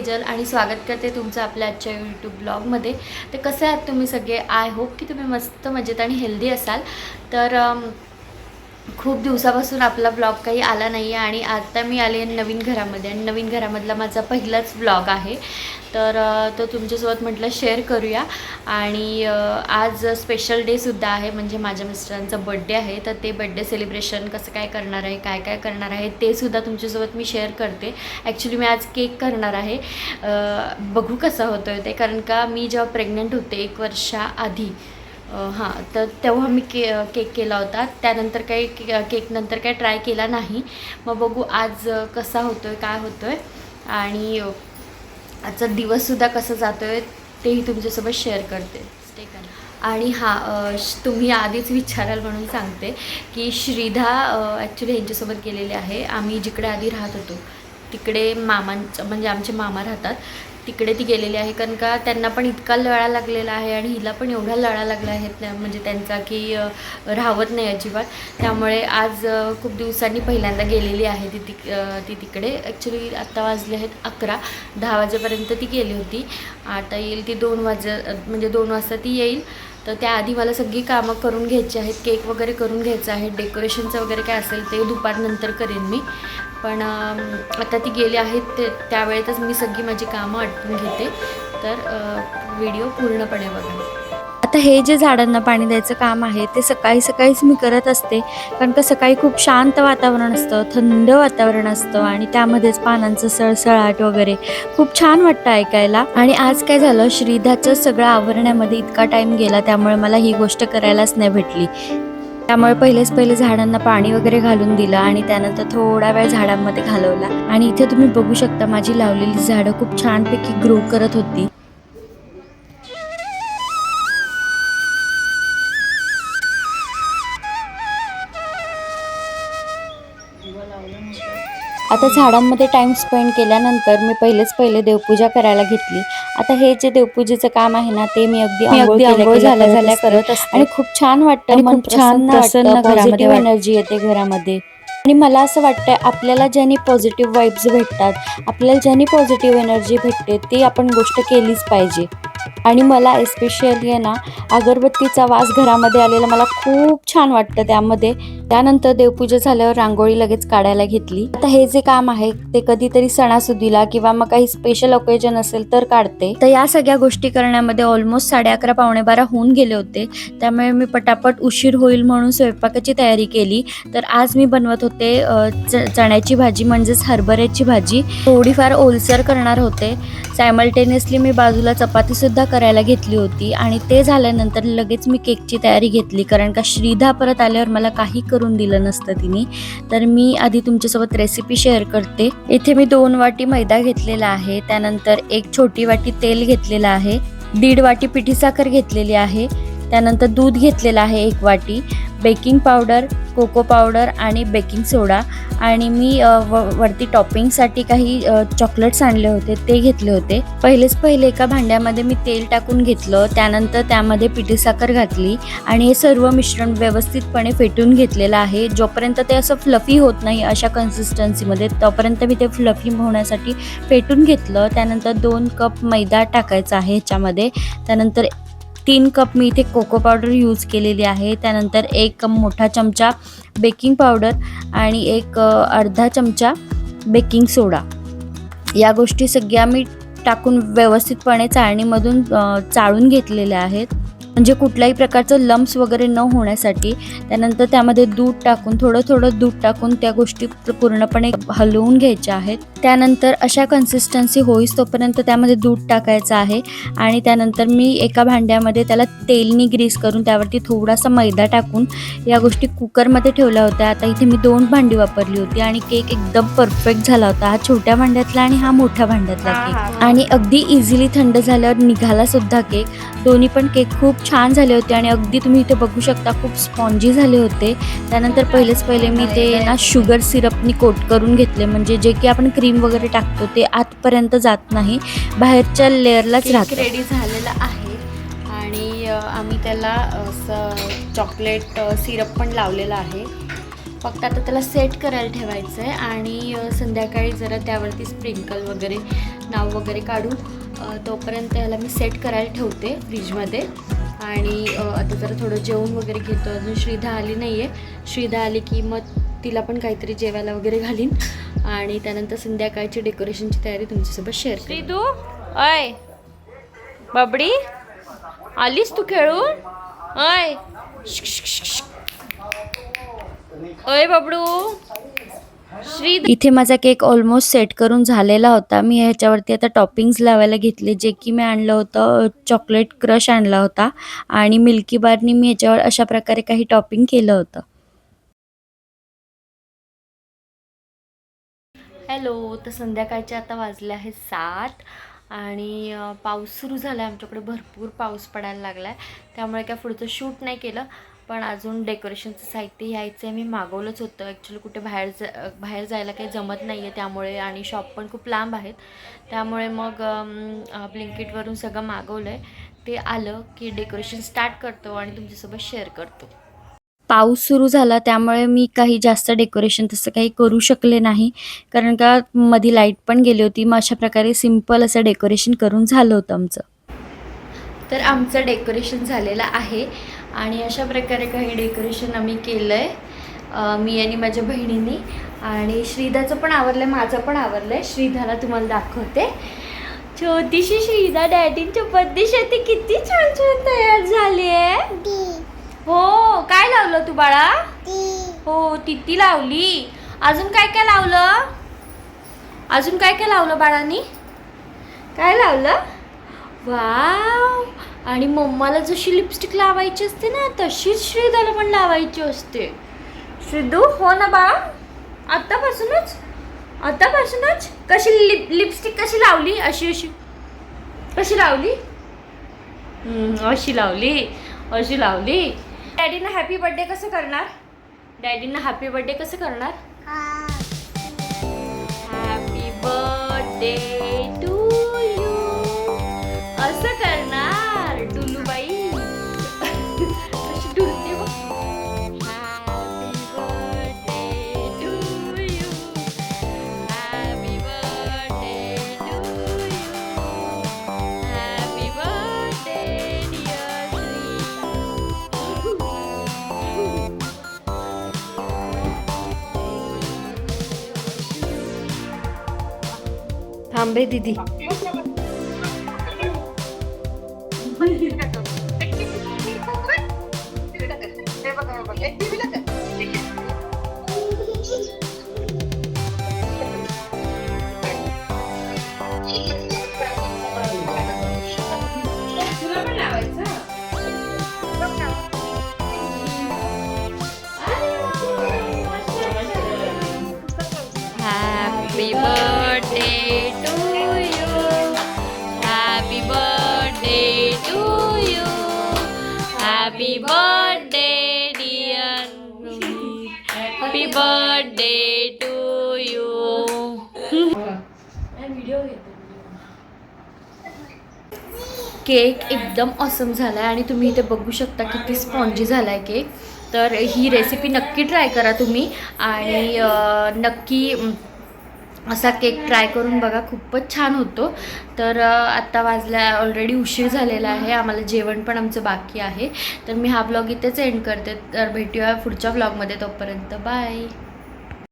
तेजल आणि स्वागत करते तुमचं आपल्या आजच्या यूट्यूब ब्लॉगमध्ये। तर कसे आहात तुम्ही सगळे? आय होप की तुम्ही मस्त मजेत आणि हेल्दी असाल। तर खूप दिवसापासून आपला ब्लॉग काही आला नाही आहे आणि आता मी आले नवीन घरामध्ये आणि नवीन घरामधला माझा पहिलाच ब्लॉग आहे। तर तो तुमच्यासोबत म्हटलं शेअर करूया। आणि आज स्पेशल डेसुद्धा आहे, म्हणजे माझ्या मिस्टरांचा बड्डे आहे। तर ते बड्डे सेलिब्रेशन कसं काय करणार आहे, काय काय करणार आहे ते सुद्धा तुमच्यासोबत मी शेअर करते। ॲक्च्युली मी आज केक करणार आहे, बघू कसा होतो आहे ते, कारण का मी जेव्हा प्रेग्नंट होते 1 वर्षाआधी हां, तर तेव्हा मी केक केला होता। त्यानंतर काही केक नंतर काही ट्राय केला नाही। मग बघू आज कसा होतो आहे, काय होतो आहे आणि आजचा दिवससुद्धा कसा जातो आहे तेही तुमच्यासोबत शेअर करते। स्टे करा। आणि हां, तुम्ही आधीच विचाराल म्हणून सांगते की श्रीधा ॲक्च्युली ह्यांच्यासोबत गेलेले आहे। आम्ही जिकडे आधी राहत होतो तिकडे मामांचं, म्हणजे आमचे मामा राहतात तिकडे ती गेलेली आहे, कारण का त्यांना पण इतका लळा लागलेला आहे आणि हिला पण एवढा लळा लागला आहे म्हणजे त्यांचा की राहत नाही अजिबात। त्यामुळे आज खूप दिवसांनी पहिल्यांदा गेलेली आहे ती तिकडे। ॲक्च्युली आत्ता वाजले आहेत 11, 10 वाजेपर्यंत ती गेली होती। आता येईल ती 2 वाजता ती येईल। तर त्याआधी मला सगळी कामं करून घ्यायची आहेत, केक वगैरे करून घ्यायचं आहे, डेकोरेशनचं वगैरे काय असेल ते दुपारनंतर करेन मी। पण आता ती गेली आहेत त्यावेळेतच मी सगळी माझी कामं आटपून घेते। तर व्हिडिओ पूर्णपणे बघा। आता हे जे झाडांना पाणी द्यायचं काम आहे ते सकाळी सकाळीच मी करत असते, कारण का सकाळी खूप शांत वातावरण असतं, थंड वातावरण असतं आणि त्यामध्येच पानांचं सळसळाट वगैरे खूप छान वाटतं ऐकायला। आणि आज काय झालं, श्रीधाचं सगळं आवरण्यामध्ये इतका टाईम गेला त्यामुळे मला ही गोष्ट करायलाच नाही भेटली। त्यामुळे पहिले झाडांना पाणी वगैरे घालून दिलं आणि त्यानंतर थोडा वेळ झाडांमध्ये घालवला। आणि इथे तुम्ही बघू शकता माझी लावलेली झाडं खूप छानपैकी ग्रो करत होती। आता झाडांमध्ये टाइम स्पेंड केल्यानंतर मी पहिले देवपूजा करायला घेतली। आता हे जे देवपूजेचं काम आहे ना ते मी अगदी अंघोळ झाल्या करत असते आणि खूप छान वाटतं, मन प्रसन्न पॉझिटिव्ह एनर्जी येते घरामध्ये। आणि मला असं वाटतं आपल्याला ज्यांनी पॉझिटिव्ह वाइब्स भेटतात, आपल्याला ज्यांनी पॉझिटिव्ह एनर्जी भेटते ती आपण गोष्ट केलीच पाहिजे। आणि मला एस्पेशली आहे ना अगरबत्तीचा वास घरामध्ये आलेला मला खूप छान वाटतं त्यामध्ये। त्यानंतर देवपूजा झाल्यावर रांगोळी लगेच काढायला घेतली। आता हे जे काम आहे ते कधीतरी सणासुदीला किंवा मग काही स्पेशल ओकेजन असेल तर काढते। तर या सगळ्या गोष्टी करण्यामध्ये ऑलमोस्ट 11:30 पावणे 12 होऊन गेले होते, त्यामुळे मी पटापट उशीर होईल म्हणून स्वयंपाकाची तयारी केली। तर आज मी बनवत होते चण्याची भाजी, म्हणजेच हरभऱ्याची भाजी। थोडीफार ओलसर करणार होते, सायमल्टेनियसली मी बाजूला चपाती सुद्धा करायला घेतली होती। आणि ते झाल्यानंतर लगेच मी केकची तयारी घेतली, कारण का श्रीधा परत आल्यावर मला काही करून दिलं नसतं तिने। तर मी आधी तुमच्यासोबत रेसिपी शेअर करते। इथे मी 2 वाटी मैदा घेतलेला आहे, त्यानंतर 1 छोटी वाटी तेल घेतलेलं आहे, 1.5 वाटी पिठी साखर घेतलेली आहे, त्यानंतर दूध घेतलेलं आहे 1 वाटी, बेकिंग पावडर, कोको पावडर आणि बेकिंग सोडा। आणि मी वरती टॉपिंगसाठी काही चॉकलेट्स आणले होते ते घेतले होते। पहिले एका भांड्यामध्ये मी तेल टाकून घेतलं, त्यानंतर त्यामध्ये पिठी साखर घातली आणि हे सर्व मिश्रण व्यवस्थितपणे फेटून घेतलेलं आहे। जोपर्यंत ते असं फ्लफी होत नाही अशा कन्सिस्टन्सीमध्ये तोपर्यंत मी ते फ्लफी होण्यासाठी फेटून घेतलं। त्यानंतर 2 कप मैदा टाकायचा आहे ह्याच्यामध्ये, त्यानंतर 3 कप मी इथे कोको पावडर यूज केलेली आहे, त्यानंतर 1 मोठा चमचा बेकिंग पावडर आणि 1 अर्धा चमचा बेकिंग सोडा। या गोष्टी सगळ्या मी टाकून व्यवस्थितपणे चाळणीमधून चाळून घेतलेल्या आहेत, म्हणजे कुठल्याही प्रकारचं लम्प्स वगैरे न होण्यासाठी। त्यानंतर त्यामध्ये दूध टाकून थोडं दूध टाकून त्या गोष्टी पूर्णपणे हलवून घ्यायच्या आहेत। त्यानंतर अशा कन्सिस्टन्सी होईस तोपर्यंत त्यामध्ये दूध टाकायचं आहे। आणि त्यानंतर मी एका भांड्यामध्ये त्याला तेलनी ग्रीस करून त्यावरती थोडासा मैदा टाकून या गोष्टी कुकरमध्ये ठेवल्या होत्या। आता इथे मी 2 भांडी वापरली होती आणि केक एकदम परफेक्ट झाला होता, हा छोट्या भांड्यातला आणि हा मोठ्या भांड्यातला केक। आणि अगदी इझिली थंड झाल्यावर निघाला सुद्धा केक। दोन्ही पण केक खूप छान झाले होते आणि अगदी तुम्ही इथे बघू शकता खूप स्पॉन्जी झाले होते। त्यानंतर पहिले मी ते ना शुगर सिरपनी कोट करून घेतले, म्हणजे जे की आपण क्रीम वगैरे टाकतो ते आतपर्यंत जात नाही, बाहेरच्या लेअरलाच राहतं। रेडी झालेला आहे आणि आम्ही त्याला चॉकलेट सिरप पण लावलेला आहे। फक्त आता त्याला सेट करायला ठेवायचं आहे आणि संध्याकाळी जरा त्यावरती स्प्रिंकल वगैरे नाव वगैरे काढू. तोपर्यंत ह्याला मी सेट करायला ठेवते फ्रीजमध्ये. आणि आता जरा थोडं जेवण वगैरे घेतो. अजून श्रीधा आली नाही आहे. श्रीधा आली की मग तिला पण काहीतरी जेवायला वगैरे घालीन आणि त्यानंतर संध्याकाळची डेकोरेशनची तयारी तुमच्यासोबत शेअर करेन. श्रीधू, अय बाबडी, आलीस तू खेळून? अय अय बाबडू. इथे माझा केक ऑलमोस्ट सेट करून झालेला होता. मी ह्याच्यावरती आता टॉपिंग्स लावायला घेतले, जे की मी आणलं होतं चॉकलेट क्रश आणला होता आणि मिल्की बारनी मी ह्याच्यावर अशा प्रकारे काही टॉपिंग केलं होतं. हॅलो. तर संध्याकाळचे आता वाजले आहेत 7 आणि पाऊस सुरू झाला आहे आमच्याकडे. भरपूर पाऊस पडायला लागला आहे. त्यामुळे काय पुढचं शूट नाही केलं. पण अजून डेकोरेशनचं साहित्य यायचं आहे. मी मागवलंच होतं ॲक्च्युली. कुठे बाहेर जायला काही जमत नाही आहे त्यामुळे, आणि शॉप पण खूप लांब आहेत. त्यामुळे मग ब्लिंकिटवरून सगळं मागवलं आहे. ते आलं की डेकोरेशन स्टार्ट करतो आणि तुमच्यासोबत शेअर करतो. पाऊस सुरू झाला त्यामुळे मी काही जास्त डेकोरेशन तसं काही करू शकले नाही, कारण का मध्ये लाईट पण गेली होती. मग अशा प्रकारे सिम्पल असं डेकोरेशन करून झालं होतं आमचं. तर आमचं डेकोरेशन झालेलं आहे आणि अशा प्रकारे काही डेकोरेशन आम्ही केलं आहे, मी आणि माझ्या बहिणींनी. आणि श्रीधाचं पण आवरलं आहे, माझं पण आवरलं आहे. श्रीधाला तुम्हाला दाखवते. छोटीशी श्रीधा डॅडींच्या बर्थडेसाठी किती छान छान तयार झाली आहे. हो. काय लावलं तू बाळा? हो, तिती लावली. अजून काय काय लावलं? अजून काय काय लावलं बाळांनी? काय लावलं? वाव. आणि मम्माला जशी लिपस्टिक लावायची असते ना, तशीच श्रीधाला पण लावायची असते. श्रीधू, हो ना बाळा? आतापासूनच कशी लिपस्टिक कशी लावली? अशी कशी लावली? अशी लावली. डॅडींना हॅपी बर्थडे कसं करणार? हॅपी बर्थडे टू यू असं करणार. टुलूबाई अशी डुलते बघ. Happy birthday to you. Happy birthday dear थांबे दीदी. Happy birthday to you. Happy birthday to you. Happy birthday dear Rohit. Happy birthday to you. Cake एकदम ऑसम झाला आहे आणि तुम्ही इथे बघू शकता किती स्पॉन्जी झाला आहे केक. तर ही रेसिपी नक्की ट्राय करा तुम्ही आणि नक्की असा केक ट्राय करून बघा. खूपच छान होतो. तर आत्ता वाजल्या ऑलरेडी उशीर झालेला आहे. आम्हाला जेवण पण आमचं बाकी आहे. तर मी हा ब्लॉग इथेच एंड करते. तर भेटूया पुढच्या ब्लॉगमध्ये. तोपर्यंत बाय.